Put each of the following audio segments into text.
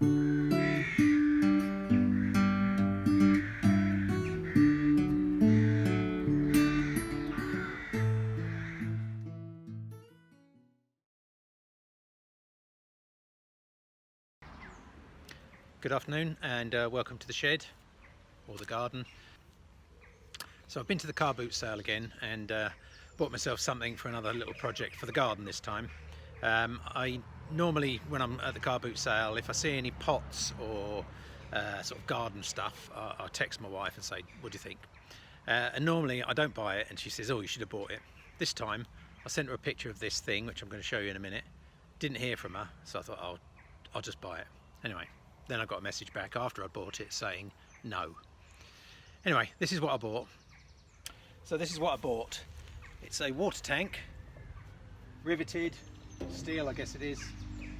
Good afternoon and welcome to the shed or the garden. So I've been to the car boot sale again and bought myself something for another little project for the garden this time. I normally, when I'm at the car boot sale, if I see any pots or sort of garden stuff, I'll text my wife and say, what do you think? And normally I don't buy it and she says, oh, you should have bought it. This time I sent her a picture of this thing, which I'm going to show you in a minute. Didn't hear from her, so I thought I'll just buy it. Anyway, then I got a message back after I bought it saying no. Anyway, this is what I bought. So this is what I bought. It's a water tank, riveted steel, I guess it is,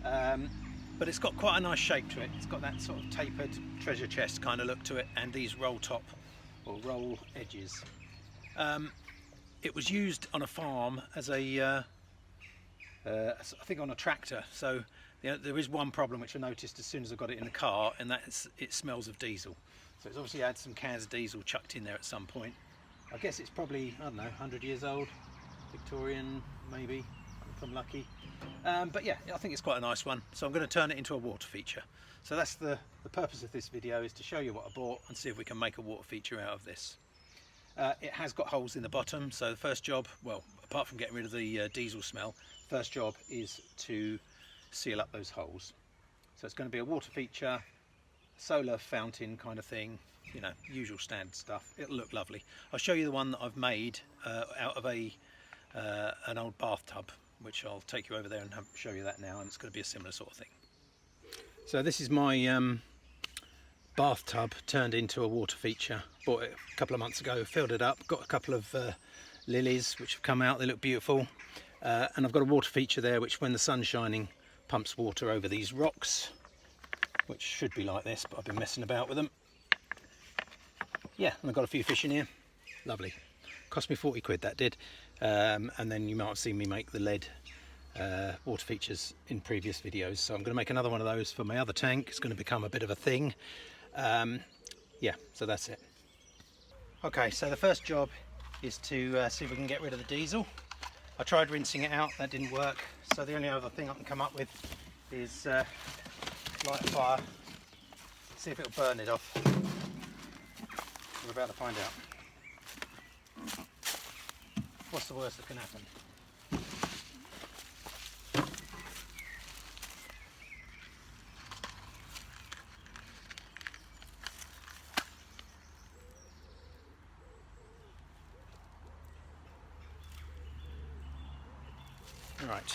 but it's got quite a nice shape to it. It's got that sort of tapered treasure chest kind of look to it, and these roll top or roll edges. It was used on a farm as a I think on a tractor, so there is one problem which I noticed as soon as I got it in the car, and that's it smells of diesel. So it's obviously had some cans of diesel chucked in there at some point. I guess it's probably, I don't know, 100 years old, Victorian maybe, if I'm lucky. But yeah, I think it's quite a nice one, so I'm going to turn it into a water feature. So that's the purpose of this video, is to show you what I bought and see if we can make a water feature out of this. It has got holes in the bottom, so the first job, well, apart from getting rid of the diesel smell, first job is to seal up those holes. So it's going to be a water feature, solar fountain kind of thing, you know, usual standard stuff. It'll look lovely. I'll show you the one that I've made out of an old bathtub, which I'll take you over there and show you that now, and it's going to be a similar sort of thing. So this is my bathtub turned into a water feature. Bought it a couple of months ago, filled it up, got a couple of lilies which have come out, they look beautiful, and I've got a water feature there which, when the sun's shining, pumps water over these rocks, which should be like this, but I've been messing about with them. Yeah, and I've got a few fish in here. Lovely. Cost me 40 quid, that did. And then you might have seen me make the lead water features in previous videos, so I'm going to make another one of those for my other tank. It's going to become a bit of a thing. Yeah, so that's it. Okay, so the first job is to see if we can get rid of the diesel. I tried rinsing it out, that didn't work, so the only other thing I can come up with is light a fire, see if it'll burn it off. We're about to find out. What's the worst that can happen? All right.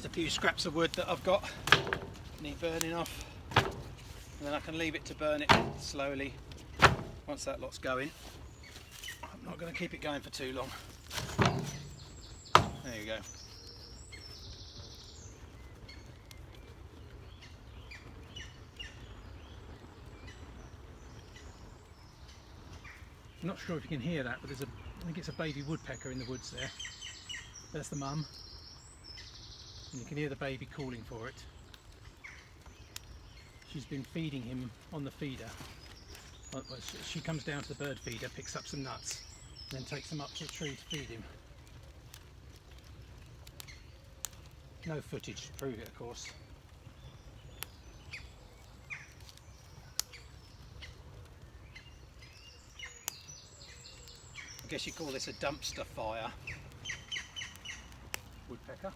just a few scraps of wood that I've got need burning off, and then I can leave it to burn it slowly once that lot's going. I'm not going to keep it going for too long. There you go. I'm not sure if you can hear that, but I think it's a baby woodpecker in the woods there. There's the mum, and you can hear the baby calling for it. She's been feeding him on the feeder. She comes down to the bird feeder, picks up some nuts, and then takes them up to the tree to feed him. No footage to prove it, of course. I guess you call this a dumpster fire. Woodpecker.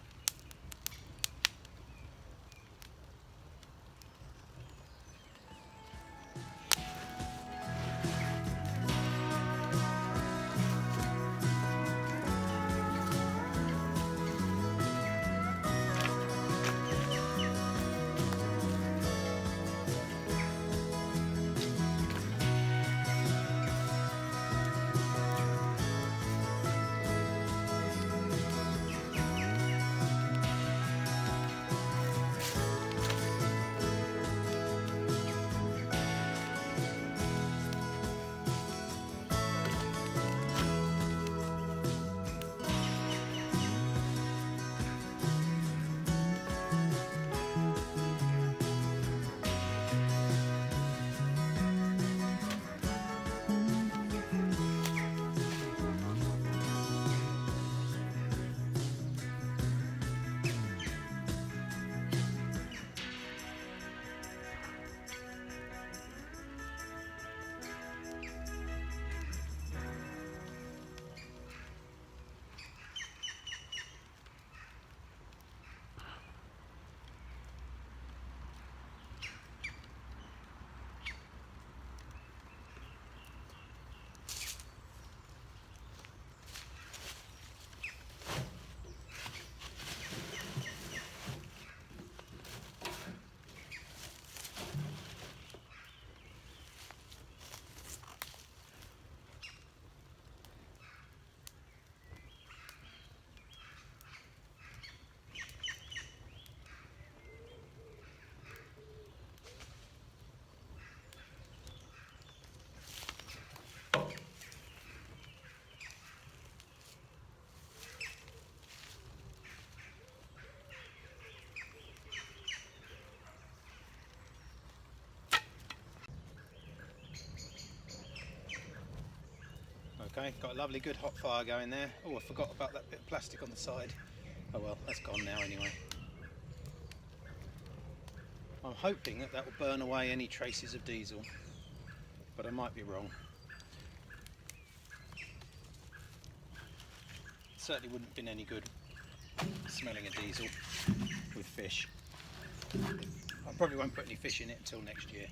Okay, got a lovely good hot fire going there. Oh, I forgot about that bit of plastic on the side. Oh well, that's gone now anyway. I'm hoping that will burn away any traces of diesel, but I might be wrong. It certainly wouldn't have been any good smelling of diesel with fish. I probably won't put any fish in it until next year,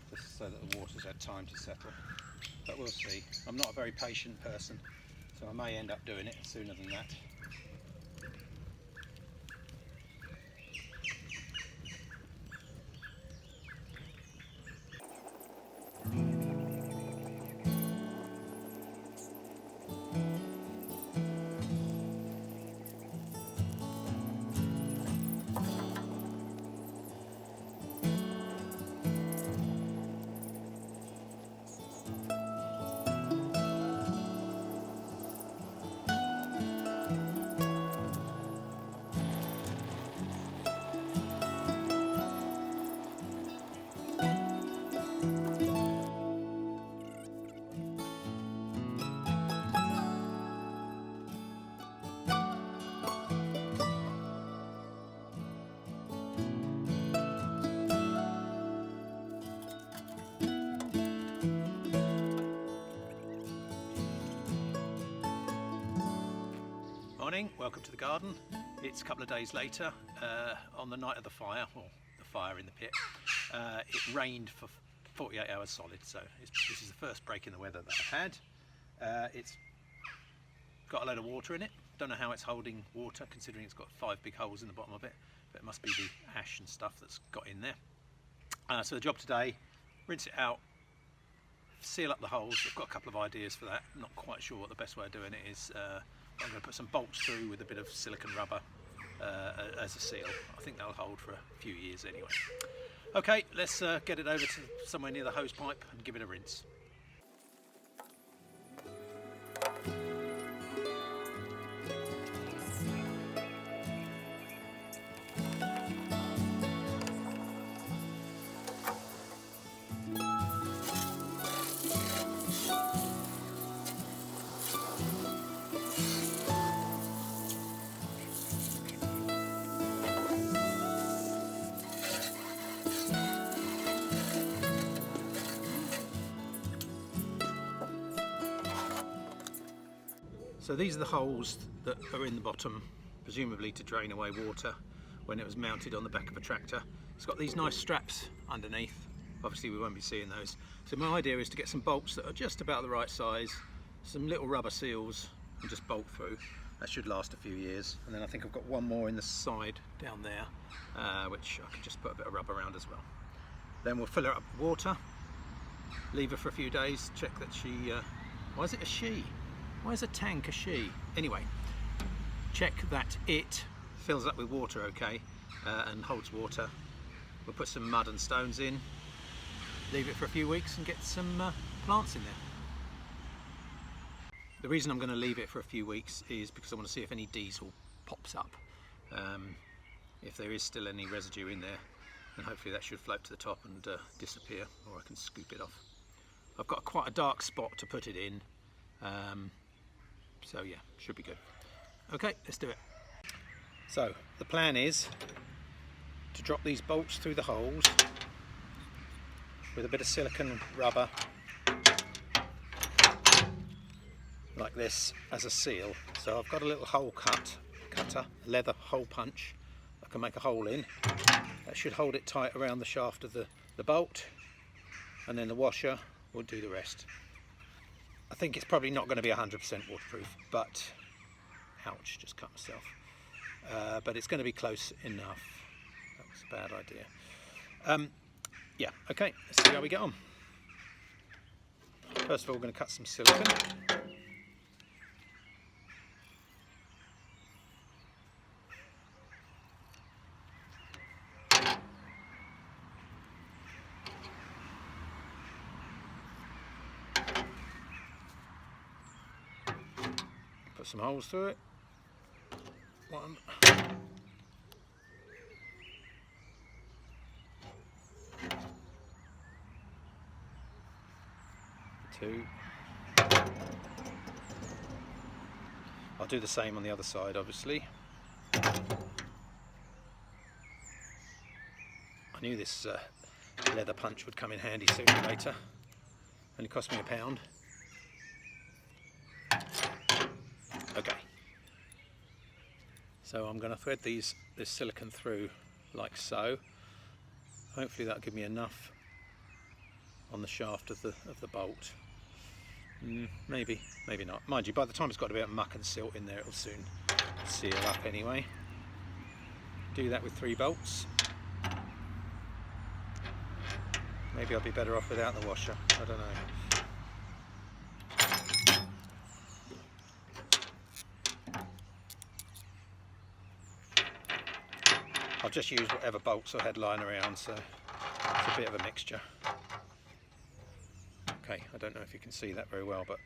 just so that the water's had time to settle. But we'll see. I'm not a very patient person, so I may end up doing it sooner than that. Morning, welcome to the garden. It's a couple of days later, on the night of the fire, or the fire in the pit. It rained for 48 hours solid, so this is the first break in the weather that I've had. It's got a load of water in it, Don't know how it's holding water, considering it's got 5 big holes in the bottom of it, but it must be the ash and stuff that's got in there. So the job today, rinse it out, seal up the holes. I've got a couple of ideas for that. I'm not quite sure what the best way of doing it is. I'm going to put some bolts through with a bit of silicone rubber as a seal. I think that'll hold for a few years anyway. Okay, let's get it over to somewhere near the hose pipe and give it a rinse. So these are the holes that are in the bottom, presumably to drain away water when it was mounted on the back of a tractor. It's got these nice straps underneath. Obviously we won't be seeing those. So my idea is to get some bolts that are just about the right size, some little rubber seals, and just bolt through. That should last a few years. And then I think I've got one more in the side down there, which I could just put a bit of rubber around as well. Then we'll fill her up with water, leave her for a few days, check that she... why is it a she? Why is a tank a she? Anyway, check that it fills up with water okay and holds water. We'll put some mud and stones in, leave it for a few weeks and get some plants in there. The reason I'm going to leave it for a few weeks is because I want to see if any diesel pops up. If there is still any residue in there, then hopefully that should float to the top and disappear, or I can scoop it off. I've got quite a dark spot to put it in. So yeah, should be good. Okay, let's do it. So the plan is to drop these bolts through the holes with a bit of silicone rubber like this as a seal. So I've got a little hole cutter, a leather hole punch I can make a hole in. That should hold it tight around the shaft of the bolt, and then the washer will do the rest. I think it's probably not going to be 100% waterproof, but ouch, just cut myself. But it's going to be close enough. That was a bad idea. Yeah, okay, let's see how we get on. First of all, we're going to cut some silicone. Put some holes through it. 1, 2. I'll do the same on the other side, obviously. I knew this leather punch would come in handy sooner or later. Only cost me £1. Okay, so I'm going to thread this silicone through like so. Hopefully that'll give me enough on the shaft of the bolt. Maybe not. Mind you, by the time it's got a bit of muck and silt in there, it'll soon seal up anyway. Do that with 3 bolts. Maybe I'll be better off without the washer. I don't know. I'll just use whatever bolts I had lying around, so it's a bit of a mixture. Okay, I don't know if you can see that very well, but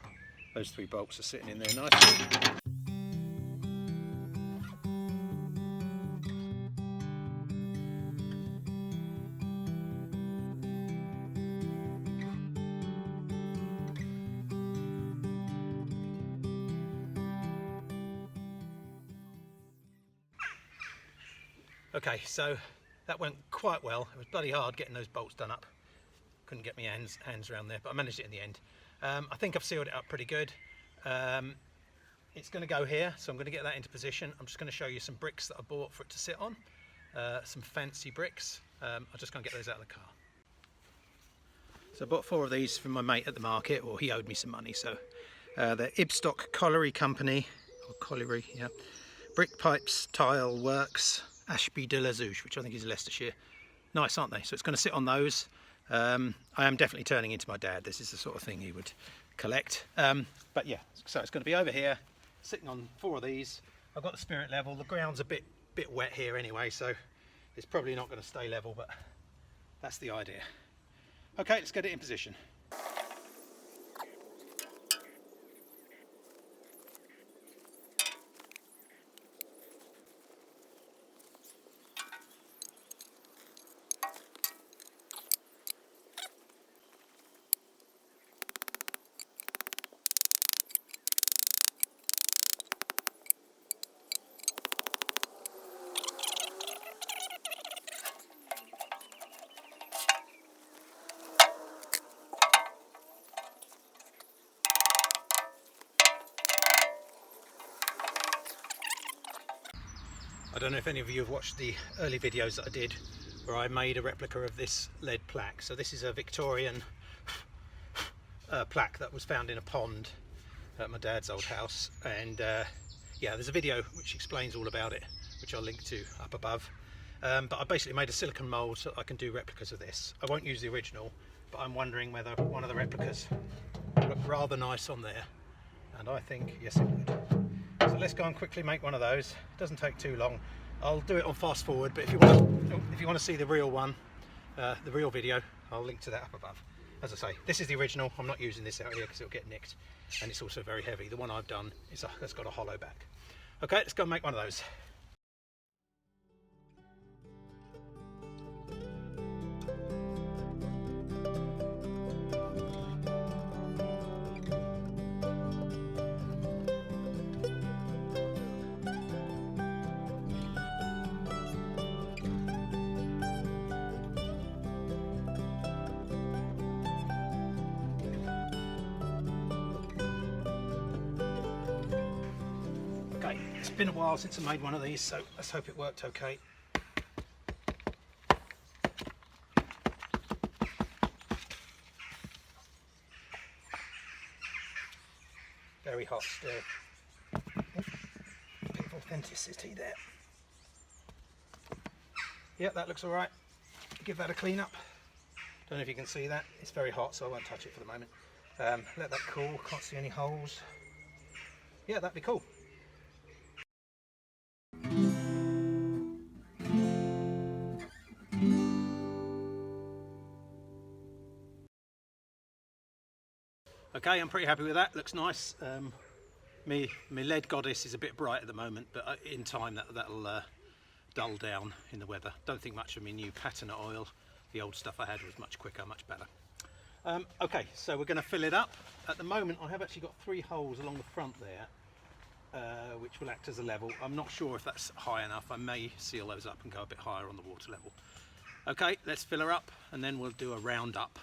those 3 bolts are sitting in there nicely. Okay, so that went quite well. It was bloody hard getting those bolts done up. Couldn't get my hands around there, but I managed it in the end. I think I've sealed it up pretty good. It's going to go here, so I'm going to get that into position. I'm just going to show you some bricks that I bought for it to sit on. Some fancy bricks. I'm just going to get those out of the car. So I bought 4 of these from my mate at the market, or he owed me some money. So they're Ibstock Colliery Company or colliery, yeah. Brick Pipes Tile Works, Ashby de la Zouche, which I think is Leicestershire. Nice, aren't they? So it's going to sit on those. I am definitely turning into my dad. This is the sort of thing he would collect. But yeah, so it's going to be over here, sitting on 4 of these. I've got the spirit level. The ground's a bit wet here anyway, so it's probably not going to stay level, but that's the idea. Okay, let's get it in position. I don't know if any of you have watched the early videos that I did where I made a replica of this lead plaque. So this is a Victorian plaque that was found in a pond at my dad's old house, and yeah, there's a video which explains all about it, which I'll link to up above. But I basically made a silicone mould so I can do replicas of this. I won't use the original, but I'm wondering whether one of the replicas would look rather nice on there, and I think yes it would. So let's go and quickly make one of those. It doesn't take too long. I'll do it on fast forward, but if you want to see the real one, the real video, I'll link to that up above. As I say, this is the original. I'm not using this out here because it'll get nicked, and it's also very heavy. The one I've done has got a hollow back. Okay, let's go and make one of those. It's been a while since I made one of these, so let's hope it worked okay. Very hot still. Bit of authenticity there. Yeah, that looks alright. Give that a clean up. Don't know if you can see that. It's very hot, so I won't touch it for the moment. Let that cool. Can't see any holes. Yeah, that'd be cool. Okay, I'm pretty happy with that. Looks nice. My lead goddess is a bit bright at the moment, but in time that'll dull down in the weather. Don't think much of my new patina oil. The old stuff I had was much quicker, much better. Okay, so we're going to fill it up. At the moment I have actually got 3 holes along the front there, which will act as a level. I'm not sure if that's high enough. I may seal those up and go a bit higher on the water level. Okay, let's fill her up and then we'll do a round up.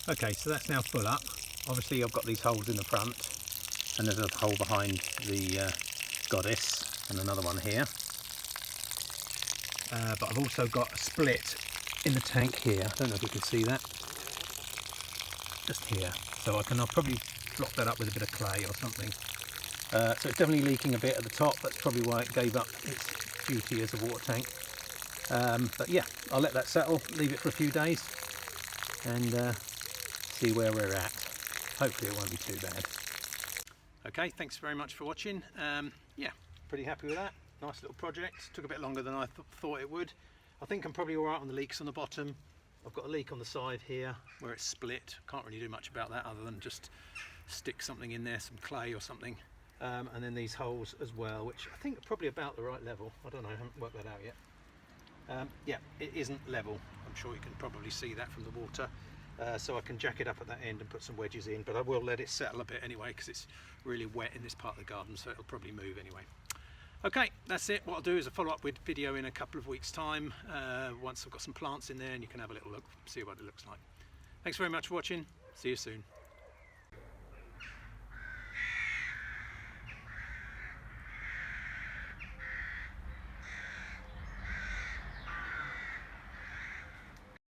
Okay, so that's now full up. Obviously I've got these holes in the front, and there's a hole behind the goddess and another one here. But I've also got a split in the tank here. I don't know if you can see that. Just here. So I'll probably block that up with a bit of clay or something. So it's definitely leaking a bit at the top. That's probably why it gave up its duty as a water tank. But yeah, I'll let that settle, leave it for a few days, and see where we're at. Hopefully it won't be too bad. Okay, thanks very much for watching. Yeah, pretty happy with that. Nice little project. Took a bit longer than I thought it would. I think I'm probably alright on the leaks on the bottom. I've got a leak on the side here where it's split. Can't really do much about that other than just stick something in there, some clay or something. And then these holes as well, which I think are probably about the right level. I don't know, I haven't worked that out yet. Yeah, it isn't level. I'm sure you can probably see that from the water. So I can jack it up at that end and put some wedges in, but I will let it settle a bit anyway because it's really wet in this part of the garden, so it'll probably move anyway. Okay, that's it. What I'll do is I'll follow up with video in a couple of weeks' time once I've got some plants in there, and you can have a little look, see what it looks like. Thanks very much for watching. See you soon.